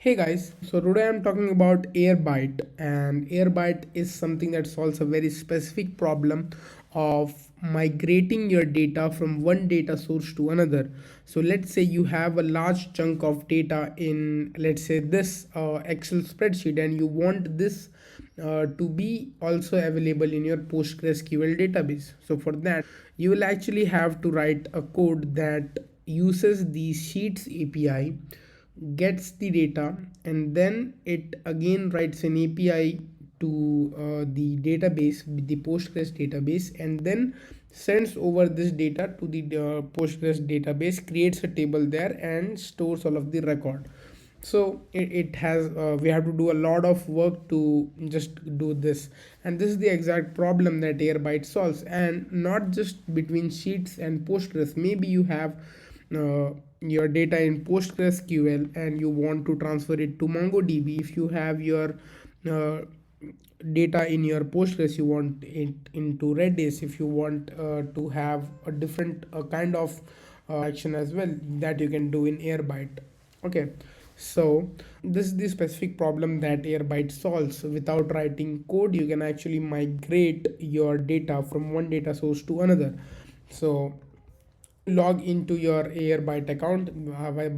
Hey guys, so today I'm talking about Airbyte, and Airbyte is something that solves a very specific problem of migrating your data from one data source to another. So let's say you have a large chunk of data in, let's say, this Excel spreadsheet, and you want this to be also available in your PostgreSQL database. So for that, you will actually have to write a code that uses the Sheets API, gets the data, and then it again writes an API to the database, the Postgres database, and then sends over this data to the Postgres database, creates a table there, and stores all of the record. So it has we have to do a lot of work to just do this, and this is the exact problem that Airbyte solves. And not just between Sheets and Postgres. Maybe you have your data in PostgreSQL and you want to transfer it to MongoDB. If you have your uh, data in your Postgres, you want it into Redis. If you want to have a different kind of action as well, that you can do in Airbyte. Okay, so this is the specific problem that Airbyte solves. Without writing code, you can actually migrate your data from one data source to another. So log into your Airbyte account.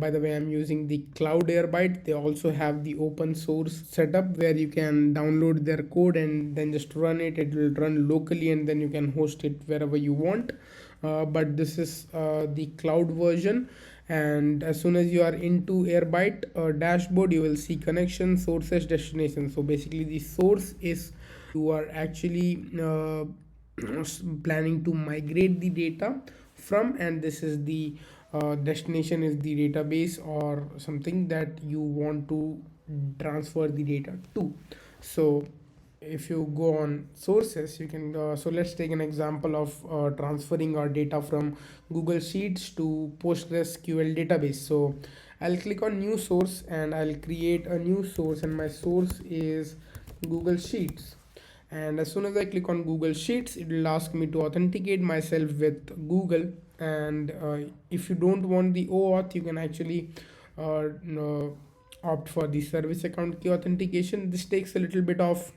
By the way, I'm using the cloud Airbyte. They also have the open source setup where you can download their code and then just run it. It will run locally and then you can host it wherever you want. But this is the cloud version. And as soon as you are into Airbyte dashboard, you will see connection, sources, destination. So basically the source is you are actually planning to migrate the data from, and this is the destination is the database or something that you want to transfer the data to. So if you go on sources, you can so let's take an example of transferring our data from Google Sheets to PostgreSQL database. So I'll click on new source and I'll create a new source, and my source is Google Sheets. And as soon as I click on Google Sheets, it will ask me to authenticate myself with Google. And if you don't want the OAuth, you can actually no, opt for the service account key authentication. This takes a little bit of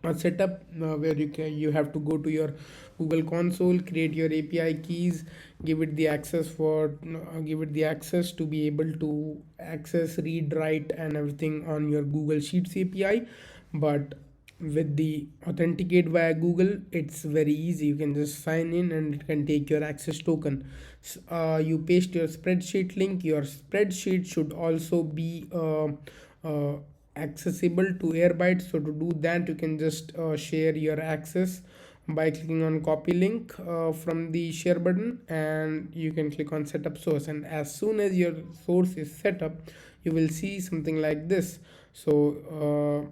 a setup where you have to go to your Google console, create your API keys, give it the access to be able to access, read, write, and everything on your Google Sheets API. But with the authenticate via Google, it's very easy. You can just sign in and it can take your access token. You paste your spreadsheet link. Your spreadsheet should also be uh, accessible to Airbyte. So to do that, you can just share your access by clicking on copy link from the share button, and you can click on setup source. And as soon as your source is set up, you will see something like this. So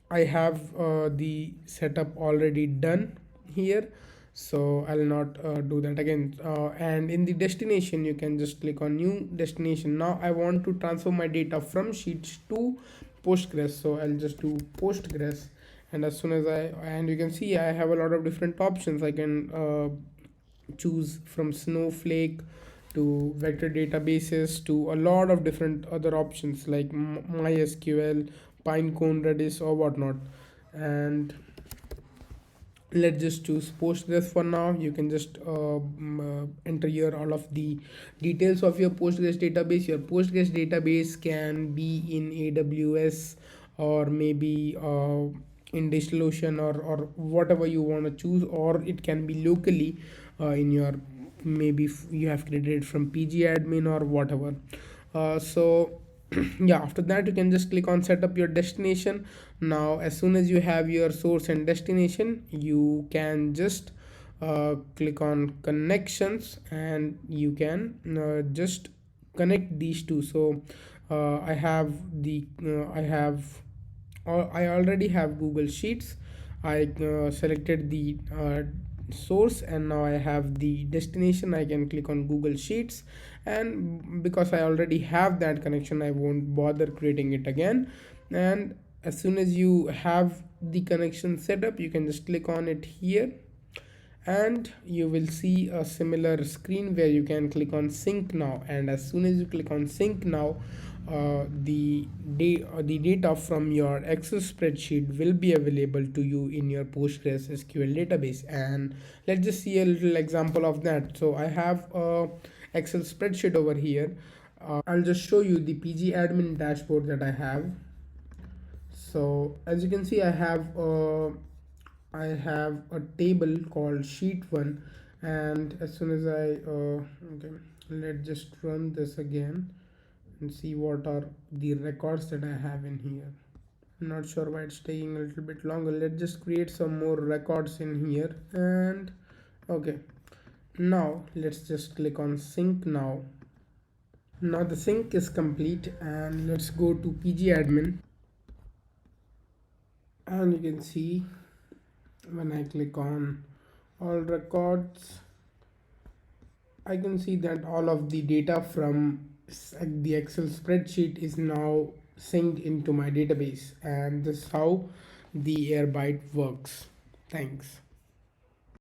I have the setup already done here, so I'll not do that again. And in the destination, you can just click on new destination. Now I want to transfer my data from Sheets to Postgres, so I'll just do Postgres. And as soon as and you can see I have a lot of different options. I can choose from Snowflake to vector databases to a lot of different other options like MySQL, Pinecone, Redis, or whatnot. And let's just choose Postgres for now. You can just enter here all of the details of your Postgres database. Your Postgres database can be in AWS or maybe in DigitalOcean, or whatever you want to choose, or it can be locally in your, maybe you have created it from pgadmin or whatever. So yeah, after that you can just click on set up your destination. Now as soon as you have your source and destination, you can just click on connections, and you can just connect these two. So I have the I already have Google Sheets. I selected the source, and now I have the destination. I can click on Google Sheets, and because I already have that connection, I won't bother creating it again. And as soon as you have the connection set up, you can just click on it here, and you will see a similar screen where you can click on sync now. And as soon as you click on sync now, the data from your Excel spreadsheet will be available to you in your PostgreSQL database. And let's just see a little example of that. So I have a Excel spreadsheet over here. I'll just show you the PG admin dashboard that I have. So as you can see, I have a table called sheet 1, and as soon as okay, let's just run this again and see what are the records that I have in here. I'm not sure why it's taking a little bit longer. Let's just create some more records in here. And okay, now let's just click on sync now. Now the sync is complete, and let's go to PG admin, and you can see when I click on all records, I can see that all of the data from the Excel spreadsheet is now synced into my database, and this is how the Airbyte works. Thanks.